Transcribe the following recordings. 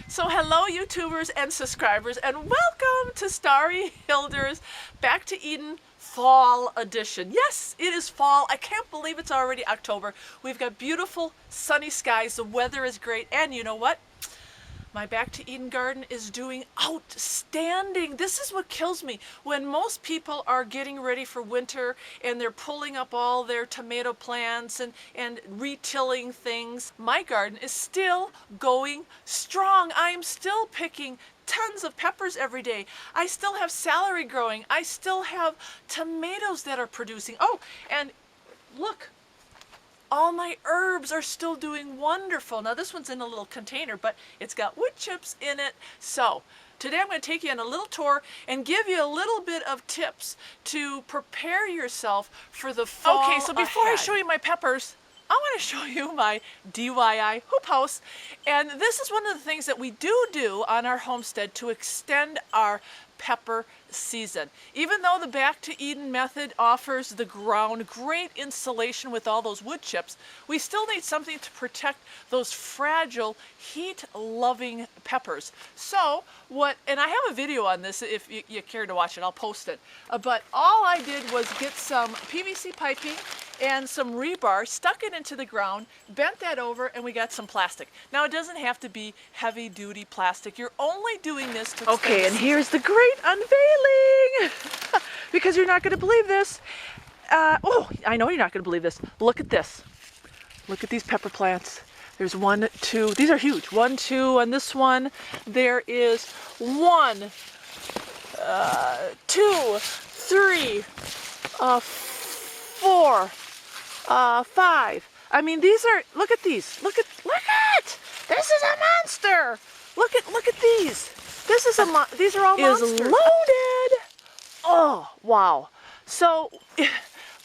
So hello YouTubers and subscribers, and welcome to Starry Hilder's Back to Eden Fall Edition. Yes, it is fall. I can't believe it's already October. We've got beautiful sunny skies, the weather is great, and you know what? My Back to Eden garden is doing outstanding. This is what kills me. When most people are getting ready for winter and they're pulling up all their tomato plants and retilling things, my garden is still going strong. I am still picking tons of peppers every day. I still have celery growing. I still have tomatoes that are producing. Oh, and look. All my herbs are still doing wonderful. Now this one's in a little container, but it's got wood chips in it. So today I'm going to take you on a little tour and give you a little bit of tips to prepare yourself for the fall. Okay, so before I show you my peppers, I want to show you my DIY hoop house. And this is one of the things that we do on our homestead to extend our pepper season. Even though the Back to Eden method offers the ground great insulation with all those wood chips, we still need something to protect those fragile, heat-loving peppers. So and I have a video on this if you care to watch it, I'll post it. But all I did was get some PVC piping and some rebar, stuck it into the ground, bent that over, and we got some plastic. Now it doesn't have to be heavy-duty plastic. You're only doing this to Okay, and here's the great unveiling! Because you're not going to believe this. Oh, I know you're not going to believe this. Look at this. Look at these pepper plants. There's 1, 2, these are huge. 1, 2 on this one. There is 1, 2, 3, 4, 5. I mean, these are, look at these. Look at, this is a monster. Look at these. This is these are all monsters. Is loaded. Oh, wow. So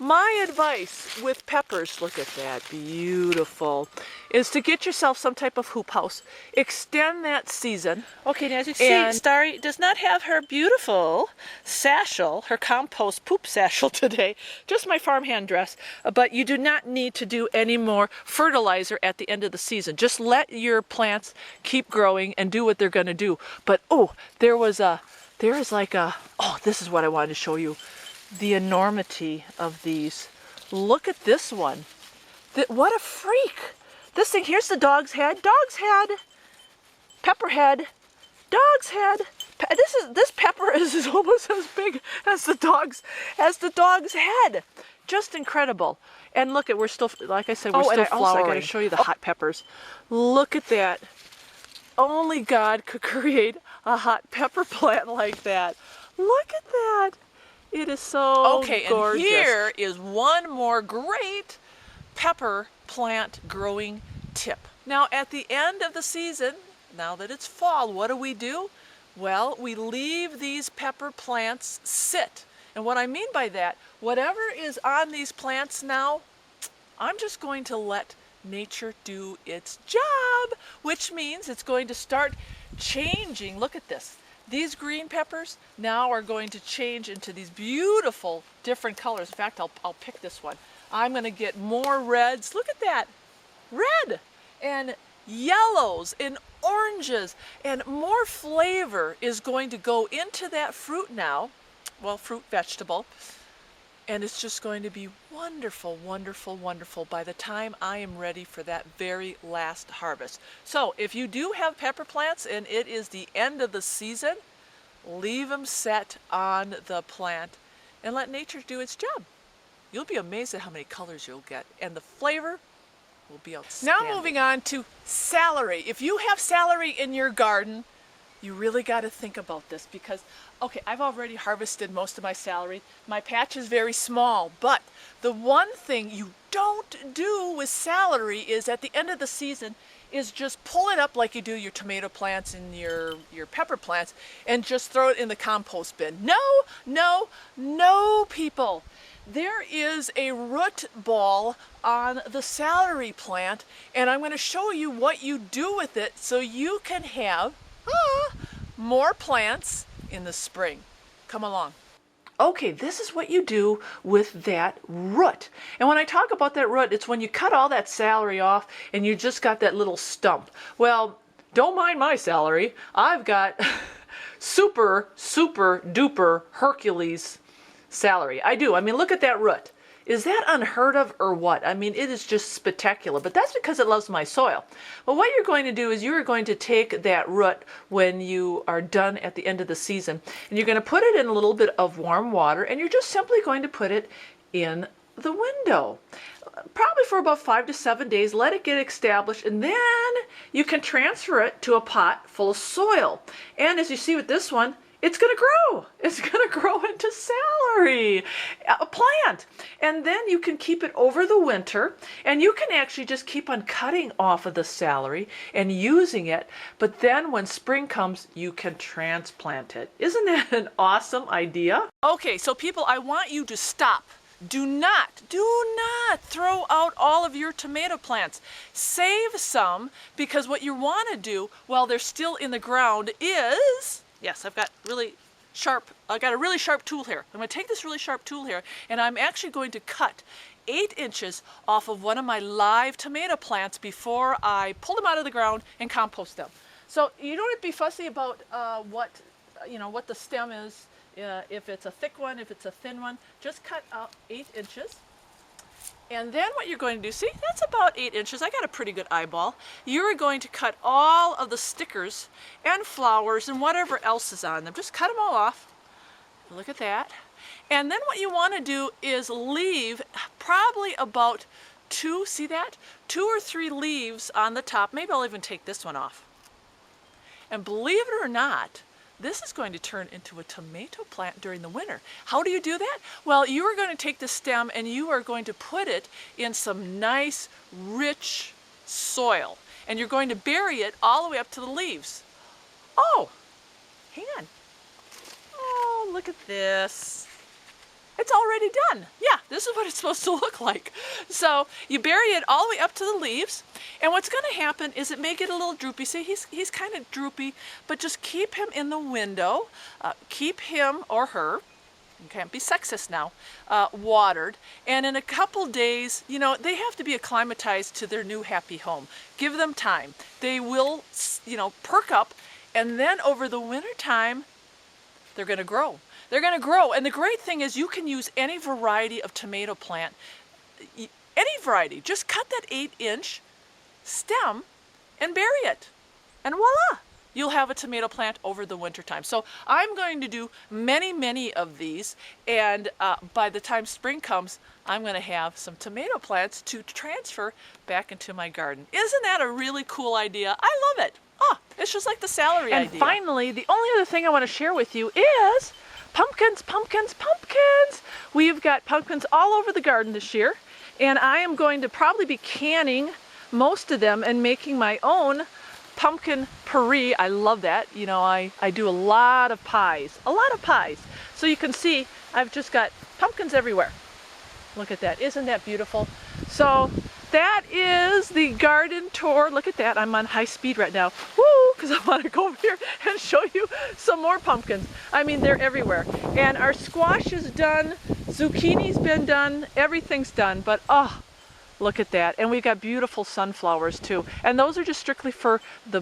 my advice with peppers, look at that, beautiful, is to get yourself some type of hoop house. Extend that season. Okay, now as you see, Starry does not have her beautiful satchel, her compost poop satchel today, just my farmhand dress. But you do not need to do any more fertilizer at the end of the season. Just let your plants keep growing and do what they're going to do. But oh, there is like a, oh, this is what I wanted to show you. The enormity of these. Look at this one. What a freak. This thing, here's the dog's head. Dog's head. Pepper head. Dog's head. This pepper is almost as big as the dog's head. Just incredible. And look at, we're still, like I said, we're still flowering. I got to show you the hot peppers. Look at that. Only God could create a hot pepper plant like that. Look at that. It is so gorgeous. And here is one more great pepper plant growing tip. Now at the end of the season, now that it's fall, what do? Well, we leave these pepper plants sit. And what I mean by that, whatever is on these plants now, I'm just going to let nature do its job, which means it's going to start changing. Look at this. These green peppers now are going to change into these beautiful different colors. In fact, I'll pick this one. I'm going to get more reds. Look at that. Red and yellows and oranges, and more flavor is going to go into that fruit now. Well, fruit vegetable. And it's just going to be wonderful, wonderful, wonderful by the time I am ready for that very last harvest. So if you do have pepper plants and it is the end of the season, leave them set on the plant and let nature do its job. You'll be amazed at how many colors you'll get, and the flavor will be outstanding. Now moving on to celery. If you have celery in your garden, you really got to think about this because, okay, I've already harvested most of my celery. My patch is very small, but the one thing you don't do with celery is at the end of the season is just pull it up like you do your tomato plants and your pepper plants and just throw it in the compost bin. No, no, no, people. There is a root ball on the celery plant, and I'm going to show you what you do with it so you can have more plants in the spring. Come along. Okay, this is what you do with that root. And when I talk about that root, it's when you cut all that celery off and you just got that little stump. Well, don't mind my celery. I've got super duper Hercules celery. I do. I mean, look at that root. Is that unheard of or what? I mean, it is just spectacular, but that's because it loves my soil. Well, what you're going to do is you're going to take that root when you are done at the end of the season, and you're going to put it in a little bit of warm water, and you're just simply going to put it in the window. Probably for about 5 to 7 days, let it get established, and then you can transfer it to a pot full of soil. And as you see with this one, it's going to grow. It's going to grow into celery, a plant. And then you can keep it over the winter, and you can actually just keep on cutting off of the celery and using it. But then when spring comes, you can transplant it. Isn't that an awesome idea? Okay, so people, I want you to stop. Do not throw out all of your tomato plants. Save some, because what you want to do while they're still in the ground is, yes, I've got a really sharp tool here. I'm going to take this really sharp tool here, and I'm actually going to cut 8 inches off of one of my live tomato plants before I pull them out of the ground and compost them. So you don't have to be fussy about what the stem is. If it's a thick one, if it's a thin one, just cut out 8 inches. And then what you're going to do, see, that's about 8 inches. I got a pretty good eyeball. You're going to cut all of the stickers and flowers and whatever else is on them. Just cut them all off. Look at that. And then what you want to do is leave probably about 2 or 3 leaves on the top. Maybe I'll even take this one off. And believe it or not, this is going to turn into a tomato plant during the winter. How do you do that? Well, you are going to take the stem and you are going to put it in some nice, rich soil. And you're going to bury it all the way up to the leaves. Oh, hang on. Oh, look at this. It's already done. Yeah, this is what it's supposed to look like. So you bury it all the way up to the leaves, and what's going to happen is it may get a little droopy. See, he's kind of droopy, but just keep him in the window. Keep him or her, you can't be sexist now, watered. And in a couple days, they have to be acclimatized to their new happy home. Give them time. They will, perk up, and then over the winter time, they're going to grow. They're going to grow, and the great thing is you can use any variety of tomato plant, any variety. Just cut that 8-inch stem and bury it, and voila! You'll have a tomato plant over the winter time. So I'm going to do many of these, and by the time spring comes, I'm going to have some tomato plants to transfer back into my garden. Isn't that a really cool idea? I love it. Oh, it's just like the celery idea. And finally, the only other thing I want to share with you is pumpkins. We've got pumpkins all over the garden this year, and I am going to probably be canning most of them and making my own pumpkin puree. I love that. I do a lot of pies. So you can see I've just got pumpkins everywhere. Look at that. Isn't that beautiful? So that is the garden tour. Look at that. I'm on high speed right now. Woo! Because I want to go over here and show you some more pumpkins. I mean, they're everywhere. And our squash is done. Zucchini's been done. Everything's done. But oh, look at that. And we've got beautiful sunflowers too. And those are just strictly for the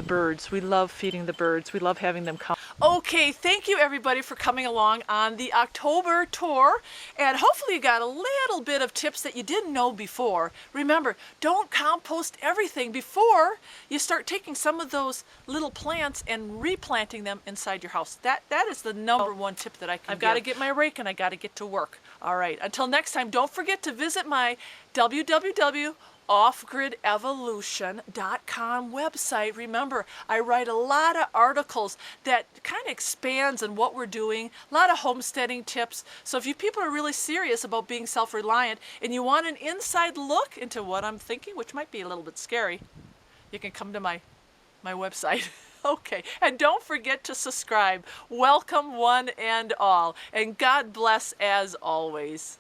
birds. We love feeding the birds. We love having them come. Okay, thank you everybody for coming along on the October tour, and hopefully you got a little bit of tips that you didn't know before. Remember, don't compost everything before you start taking some of those little plants and replanting them inside your house. That is the #1 tip that I can give. I've got to get my rake and I got to get to work. All right, until next time, don't forget to visit my www.offgridevolution.com website. Remember, I write a lot of articles that kind of expands on what we're doing, a lot of homesteading tips. So if you people are really serious about being self-reliant and you want an inside look into what I'm thinking, which might be a little bit scary, you can come to my website. Okay, and don't forget to subscribe. Welcome one and all, and God bless as always.